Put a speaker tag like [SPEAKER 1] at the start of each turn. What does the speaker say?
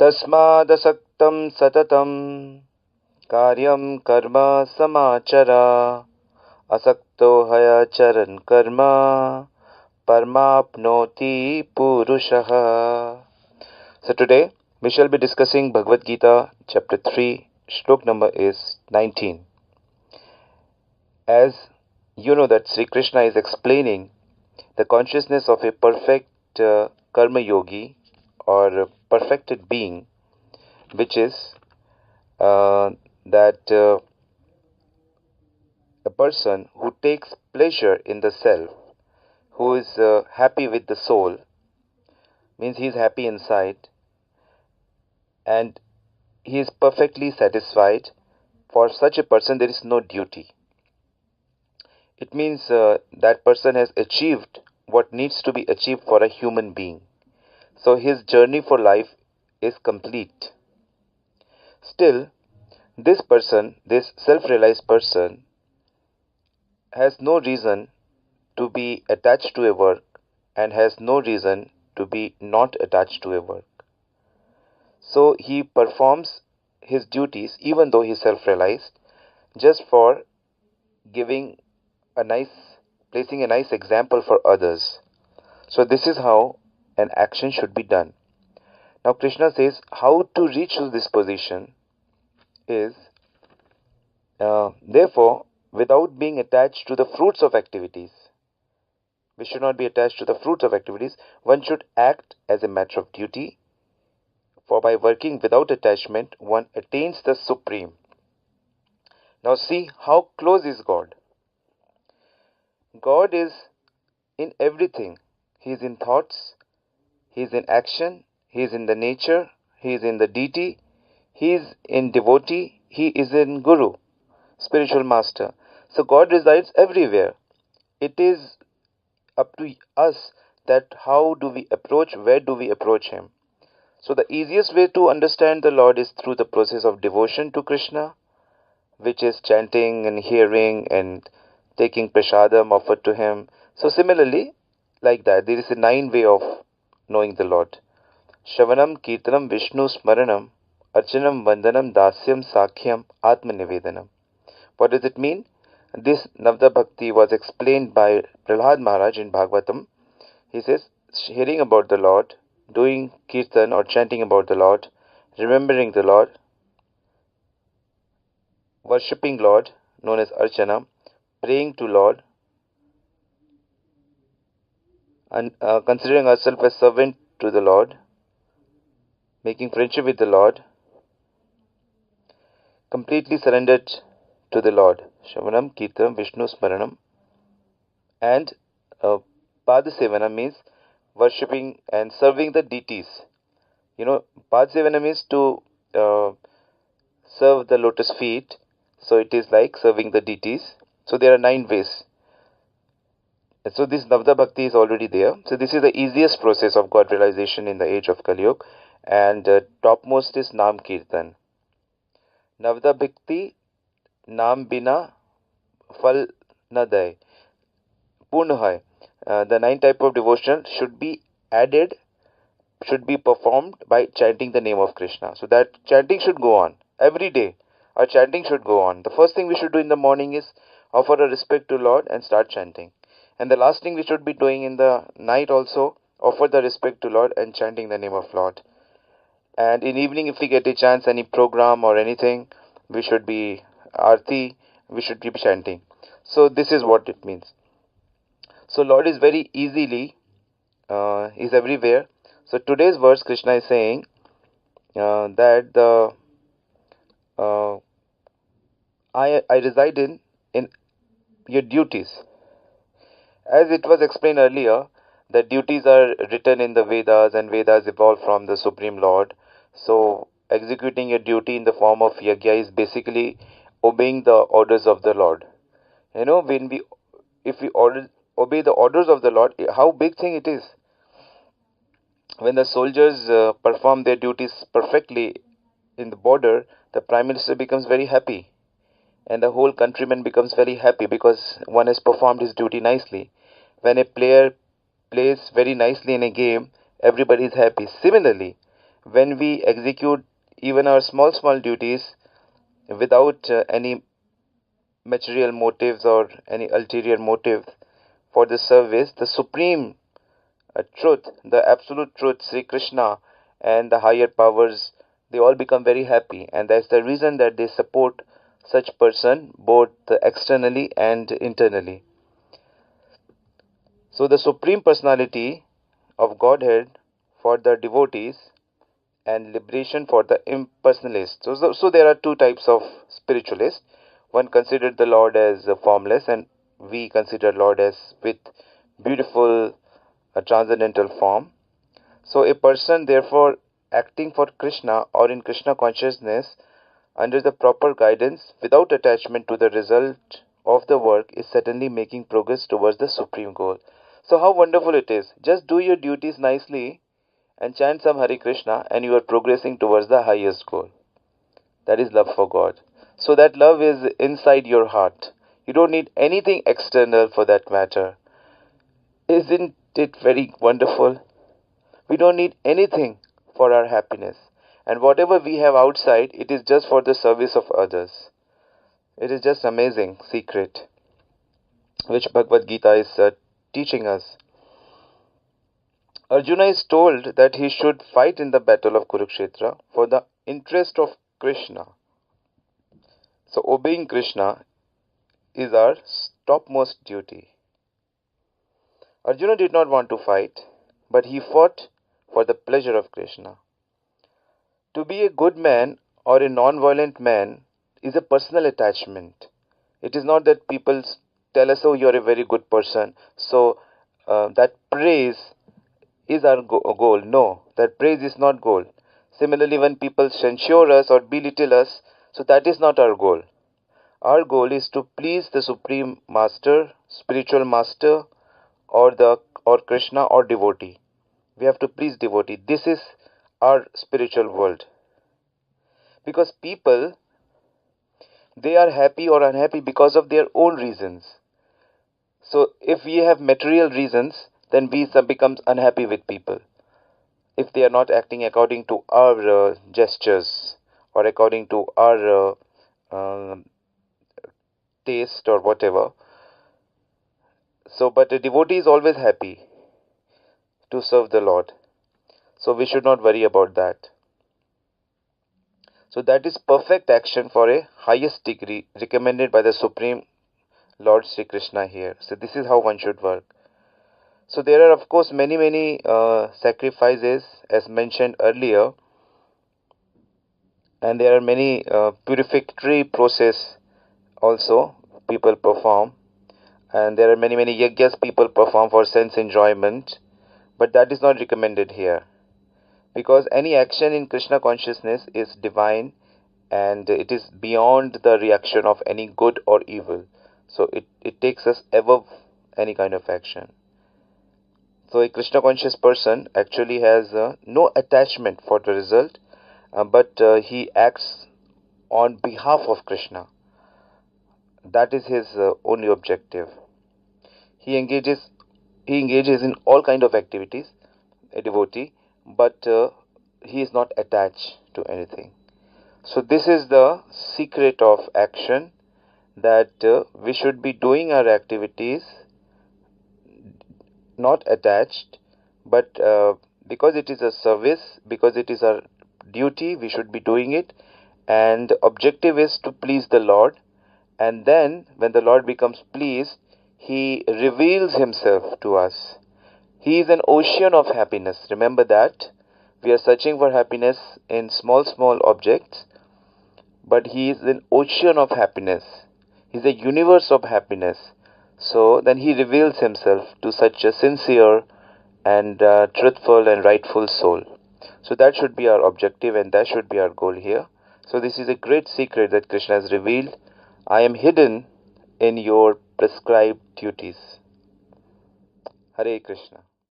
[SPEAKER 1] तस्मादसक्तं सततं कार्यं कर्म समाचरा असक्तो हयचरन् कर्म परमाप्नोति purushah. So today we shall be discussing Bhagavad Gita chapter 3, shlok number is 19. As you know that Sri Krishna is explaining the consciousness of a perfect karma yogi or perfected being, which is that a person who takes pleasure in the self, who is happy with the soul, means he is happy inside and he is perfectly satisfied. For such a person, there is no duty. It means that person has achieved what needs to be achieved for a human being. So his journey for life is complete. Still, this person, this self-realized person, has no reason to be attached to a work and has no reason to be not attached to a work. So he performs his duties even though he is self-realized just for giving placing a nice example for others. So this is how an action should be done. Now Krishna says how to reach to this position is therefore without being attached to the fruits of activities. We should not be attached to the fruits of activities. One should act as a matter of duty, for by working without attachment one attains the supreme. Now see how close is God. God is in everything. He is in thoughts, He is in action, He is in the nature, He is in the deity, He is in devotee, He is in Guru, spiritual master. So God resides everywhere. It is up to us that how do we approach, where do we approach Him. So the easiest way to understand the Lord is through the process of devotion to Krishna, which is chanting and hearing and taking prasadam offered to Him. So similarly, like that, there is a 9 way of knowing the Lord. Shravanam, Kirtanam, Vishnu, Smaranam, Archanam, Vandanam, Dasyam, Sakhyam, Atma Nivedanam. What does it mean? This Navda Bhakti was explained by Prahlad Maharaj in Bhagavatam. He says, hearing about the Lord, doing Kirtan or chanting about the Lord, remembering the Lord, worshipping Lord, known as Archana, praying to Lord, and considering ourselves as servant to the Lord, making friendship with the Lord, completely surrendered to the Lord. Shravanam, Kirtanam, Vishnu Smaranam. And Padasevana means worshipping and serving the deities. Padasevana means to serve the lotus feet. So it is like serving the deities. So there are 9 ways. So this Navda Bhakti is already there. So this is the easiest process of God realization in the age of Kali Yuga. And topmost is Nam Kirtan. Navda Bhakti, Nam Bina, Fal Naday. Purna hai. The 9 type of devotion should be added, should be performed by chanting the name of Krishna. So that chanting should go on every day. Our chanting should go on. The first thing we should do in the morning is offer a respect to Lord and start chanting. And the last thing we should be doing in the night also, offer the respect to Lord and chanting the name of Lord. And in evening, if we get a chance, any program or anything, we should be arti, we should be chanting. So this is what it means. So Lord is very easily, is everywhere. So today's verse, Krishna is saying that I reside in your duties. As it was explained earlier, the duties are written in the Vedas and Vedas evolved from the Supreme Lord. So executing a duty in the form of yajna is basically obeying the orders of the Lord. If we obey the orders of the Lord, how big thing it is. When the soldiers perform their duties perfectly in the border, the Prime Minister becomes very happy. And the whole countryman becomes very happy because one has performed his duty nicely. When a player plays very nicely in a game, everybody is happy. Similarly, when we execute even our small duties without any material motives or any ulterior motive for the service, the supreme truth, the absolute truth, Sri Krishna and the higher powers, they all become very happy, and that's the reason that they support such person both externally and internally. So the supreme personality of Godhead for the devotees and liberation for the impersonalists. So there are two types of spiritualists. One considered the Lord as formless, and we consider Lord as with beautiful transcendental form. So a person, therefore, acting for Krishna or in Krishna consciousness under the proper guidance without attachment to the result of the work is certainly making progress towards the supreme goal. So how wonderful it is. Just do your duties nicely and chant some Hare Krishna, and you are progressing towards the highest goal. That is love for God. So that love is inside your heart. You don't need anything external for that matter. Isn't it very wonderful? We don't need anything for our happiness. And whatever we have outside, it is just for the service of others. It is just amazing secret which Bhagavad Gita is teaching us. Arjuna is told that he should fight in the battle of Kurukshetra for the interest of Krishna. So obeying Krishna is our topmost duty. Arjuna did not want to fight, but he fought for the pleasure of Krishna. To be a good man or a non-violent man is a personal attachment. It is not that people tell us, oh, you're a very good person, so that praise is our goal. No, that praise is not goal. Similarly, when people censure us or belittle us, so that is not our goal. Our goal is to please the Supreme Master, spiritual master, or Krishna or devotee. We have to please devotee. This is our spiritual world. Because people, they are happy or unhappy because of their own reasons. So if we have material reasons, then we become unhappy with people. If they are not acting according to our gestures or according to our taste or whatever. So, but a devotee is always happy to serve the Lord. So we should not worry about that. So that is perfect action for a highest degree recommended by the Supreme Lord Sri Krishna here. So this is how one should work. So there are of course many sacrifices as mentioned earlier, and there are many purificatory process also people perform, and there are many yajnas people perform for sense enjoyment, but that is not recommended here, because any action in Krishna consciousness is divine and it is beyond the reaction of any good or evil. So it takes us above any kind of action. So a Krishna conscious person actually has no attachment for the result, but he acts on behalf of Krishna. That is his only objective. He engages in all kind of activities, a devotee, but he is not attached to anything. So this is the secret of action, that we should be doing our activities not attached, but because it is a service, because it is our duty, we should be doing it, and the objective is to please the Lord. And then when the Lord becomes pleased, he reveals himself to us. He is an ocean of happiness. Remember that. We are searching for happiness in small objects, but he is an ocean of happiness. He is a universe of happiness. So then he reveals himself to such a sincere and truthful and rightful soul. So that should be our objective, and that should be our goal here. So this is a great secret that Krishna has revealed. I am hidden in your prescribed duties. Hare Krishna.